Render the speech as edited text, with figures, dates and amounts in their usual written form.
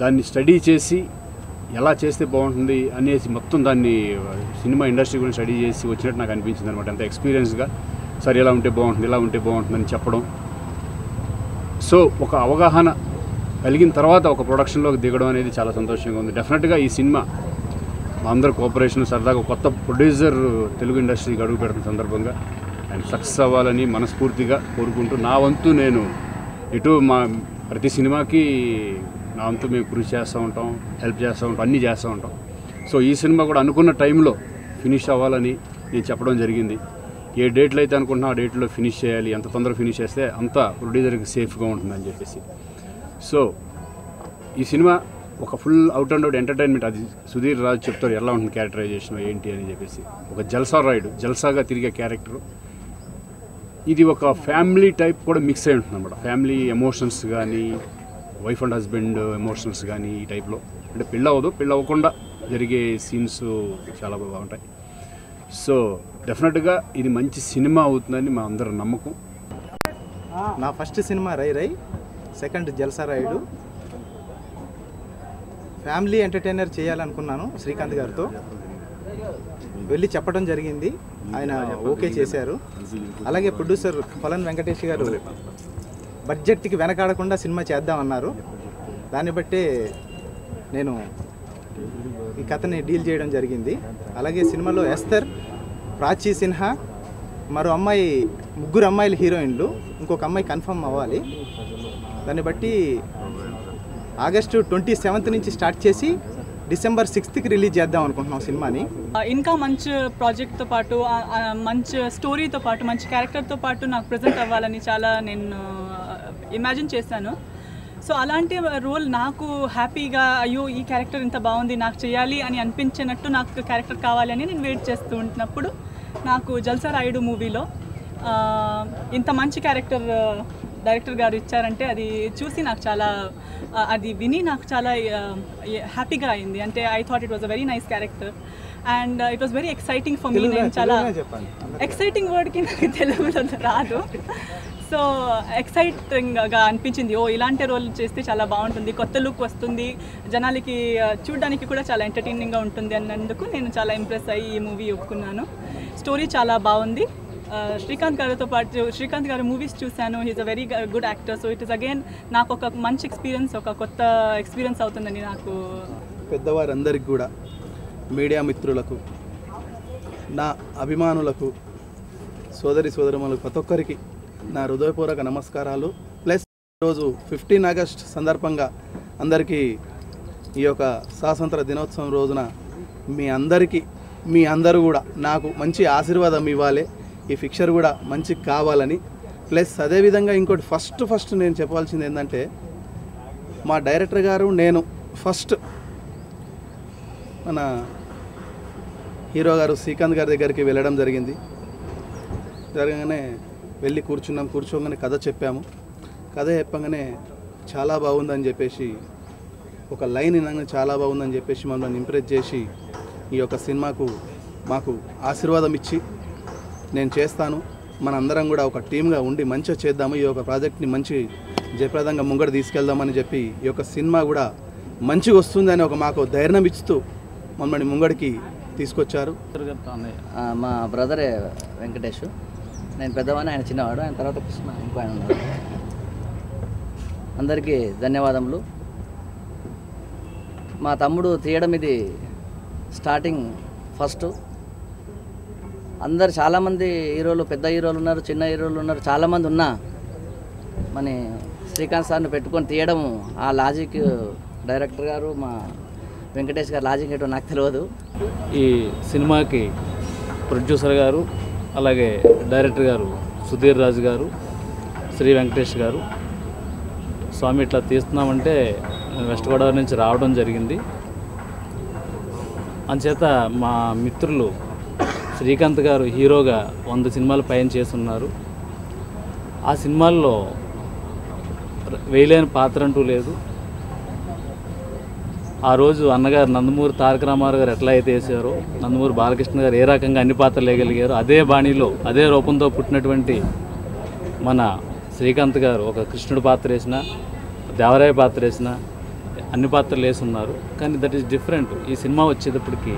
దాన్ని స్టడీ చేసి ఎలా చేస్తే బాగుంటుంది అనేసి మొత్తం దాన్ని సినిమా ఇండస్ట్రీ గురించి స్టడీ చేసి వచ్చినట్టు నాకు అనిపించింది అనమాట. అంత ఎక్స్పీరియన్స్గా సరే ఇలా ఉంటే బాగుంటుంది, ఇలా ఉంటే బాగుంటుందని చెప్పడం. సో ఒక అవగాహన కలిగిన తర్వాత ఒక ప్రొడక్షన్లోకి దిగడం అనేది చాలా సంతోషంగా ఉంది. డెఫినెట్గా ఈ సినిమా మా అందరు కోఆపరేషన్ సరదాగా కొత్త ప్రొడ్యూసర్ తెలుగు ఇండస్ట్రీకి అడుగు పెడుతున్న సందర్భంగా ఆయన సక్సెస్ అవ్వాలని మనస్ఫూర్తిగా కోరుకుంటూ, నా వంతు నేను ఇటు మా ప్రతి సినిమాకి నా వంతు మేము కృషి చేస్తూ ఉంటాం, హెల్ప్ చేస్తూ ఉంటాం, అన్నీ చేస్తూ ఉంటాం. సో ఈ సినిమా కూడా అనుకున్న టైంలో ఫినిష్ అవ్వాలని నేను చెప్పడం జరిగింది. ఏ డేట్లో అయితే అనుకుంటున్నా ఆ డేట్లో ఫినిష్ చేయాలి, ఎంత తొందరగా ఫినిష్ చేస్తే అంత ప్రొడ్యూసర్కి సేఫ్గా ఉంటుందని చెప్పేసి. సో ఈ సినిమా ఒక full out and out entertainment. అది సుధీర్ రాజు చెప్తారు ఎలా ఉంటుంది క్యారెక్టరైజేషన్ ఏంటి అని చెప్పేసి. ఒక జల్సా రాయుడు, జల్సాగా తిరిగే క్యారెక్టరు. ఇది ఒక ఫ్యామిలీ టైప్ కూడా మిక్స్ అయి ఉంటుంది అన్నమాట. ఫ్యామిలీ ఎమోషన్స్ కానీ, వైఫ్ అండ్ హస్బెండ్ ఎమోషన్స్ కానీ ఈ టైప్లో. అంటే పెళ్ళి అవ్వకుండా జరిగే సీన్స్ చాలా బాగుంటాయి. సో డెఫినెట్గా ఇది మంచి సినిమా అవుతుందని మా అందరి నమ్మకం. నా ఫస్ట్ సినిమా రై రై, సెకండ్ జల్సా రాయుడు. ఫ్యామిలీ ఎంటర్టైనర్ చేయాలనుకున్నాను శ్రీకాంత్ గారితో, వెళ్ళి చెప్పడం జరిగింది, ఆయన ఓకే చేశారు. అలాగే ప్రొడ్యూసర్ పలన్ వెంకటేష్ గారు బడ్జెట్కి వెనకాడకుండా సినిమా చేద్దామన్నారు. దాన్ని బట్టే నేను ఈ కథని డీల్ చేయడం జరిగింది. అలాగే సినిమాలో ఎస్తర్, ప్రాచీ సిన్హా, మరో అమ్మాయి, ముగ్గురు అమ్మాయిలు హీరోయిన్లు, ఇంకొక అమ్మాయి కన్ఫర్మ్ అవ్వాలి. దాన్ని బట్టి ఆగస్టు 27 నుంచి స్టార్ట్ చేసి డిసెంబర్ 6కి రిలీజ్ చేద్దాం అనుకుంటున్నాం సినిమాని. ఇంకా మంచి ప్రాజెక్ట్తో పాటు, మంచి స్టోరీతో పాటు, మంచి క్యారెక్టర్తో పాటు నాకు ప్రజెంట్ అవ్వాలని చాలా నేను ఇమాజిన్ చేశాను. సో అలాంటి రోల్ నాకు హ్యాపీగా, అయ్యో ఈ క్యారెక్టర్ ఇంత బాగుంది, నాకు చేయాలి అని అనిపించినట్టు నాకు క్యారెక్టర్ కావాలి అని నేను వెయిట్ చేస్తూ ఉంటున్నప్పుడు నాకు జల్సా రాయుడు మూవీలో ఇంత మంచి క్యారెక్టర్ డైరెక్టర్ గారు ఇచ్చారంటే అది చూసి నాకు చాలా, అది విని నాకు చాలా హ్యాపీగా అయింది. అంటే I thought it was a very nice character and it was very exciting for me. నేను చాలా ఎక్సైటింగ్ వర్డ్కి నాకు తెలుగులో రాదు. సో ఎక్సైటింగ్గా అనిపించింది, ఓ ఇలాంటి రోల్ చేస్తే చాలా బాగుంటుంది, కొత్త లుక్ వస్తుంది, జనాలకి చూడడానికి కూడా చాలా ఎంటర్టైనింగ్గా ఉంటుంది అన్నందుకు నేను చాలా ఇంప్రెస్ అయ్యి ఈ మూవీ ఒప్పుకున్నాను. స్టోరీ చాలా బాగుంది. శ్రీకాంత్ గారు మూవీస్ చూశాను, he's a very good actor. So it is again నాకు ఒక మంచి ఎక్స్పీరియన్స్, ఒక కొత్త ఎక్స్పీరియన్స్ అవుతుందని నాకు. పెద్దవారందరికీ కూడా, మీడియా మిత్రులకు, నా అభిమానులకు, సోదరిమణులకు ప్రతి ఒక్కరికి నా హృదయపూర్వక నమస్కారాలు. ప్లస్ ఈరోజు 15 ఆగస్ట్ సందర్భంగా అందరికీ ఈ యొక్క స్వాతంత్ర దినోత్సవం రోజున మీ అందరూ కూడా నాకు మంచి ఆశీర్వాదం ఇవ్వాలి, ఈ పిక్చర్ కూడా మంచి కావాలని. ప్లస్ అదేవిధంగా ఇంకోటి ఫస్ట్ నేను చెప్పాల్సింది ఏంటంటే, మా డైరెక్టర్ గారు నేను ఫస్ట్ మన హీరో గారు శ్రీకాంత్ గారి దగ్గరికి వెళ్ళడం జరగగానే వెళ్ళి కూర్చోగానే కథ చెప్పగానే చాలా బాగుందని చెప్పేసి, ఒక లైన్ వినగానే చాలా బాగుందని చెప్పేసి మమ్మల్ని ఇంప్రెస్ చేసి ఈ యొక్క సినిమాకు మాకు ఆశీర్వాదం ఇచ్చి, నేను చేస్తాను, మనందరం కూడా ఒక టీమ్గా ఉండి మంచిగా చేద్దాము, ఈ యొక్క ప్రాజెక్ట్ని మంచి జయప్రదంగా ముంగడు తీసుకెళ్దామని చెప్పి ఈ యొక్క సినిమా కూడా మంచిగా వస్తుందని మాకు ధైర్యం ఇస్తూ మమ్మల్ని ముంగడికి తీసుకొచ్చారు. మా బ్రదరే వెంకటేష్, నేను పెద్దవాడిని, ఆయన చిన్నవాడు, ఆయన తర్వాత కృష్ణ ఇంకో ఆయన ఉన్నాడు. అందరికీ ధన్యవాదములు. మా తమ్ముడు తీయడం ఇది స్టార్టింగ్ ఫస్ట్. అందరు చాలామంది హీరోలు, పెద్ద హీరోలు ఉన్నారు, చిన్న హీరోలు ఉన్నారు, చాలామంది ఉన్నా మన శ్రీకాంత్ సార్ని పెట్టుకొని తీయడం, ఆ లాజిక్ డైరెక్టర్ గారు మా వెంకటేష్ గారు లాజిక్ ఏంటో నాకు తెలియదు. ఈ సినిమాకి ప్రొడ్యూసర్ గారు, అలాగే డైరెక్టర్ గారు సుధీర్ రాజు గారు, శ్రీ వెంకటేష్ గారు, స్వామి ఇట్లా తీస్తున్నామంటే వెస్ట్ గోదావరి నుంచి రావడం జరిగింది. అంచేత మా మిత్రులు శ్రీకాంత్ గారు హీరోగా 100 సినిమాలు పైన చేస్తున్నారు. ఆ సినిమాల్లో వేయలేని పాత్ర అంటూ లేదు. ఆ రోజు అన్నగారు నందమూరి తారక రామారావు గారు ఎట్లా అయితే వేసారో, నందమూరి బాలకృష్ణ గారు ఏ రకంగా అన్ని పాత్రలు వేయగలిగారో, అదే బాణీలో అదే రూపంతో పుట్టినటువంటి మన శ్రీకాంత్ గారు ఒక కృష్ణుడి పాత్ర వేసిన, దేవరాయ పాత్ర వేసిన, అన్ని పాత్రలు వేసి ఉన్నారు. కానీ దట్ ఈస్ డిఫరెంట్. ఈ సినిమా వచ్చేటప్పటికి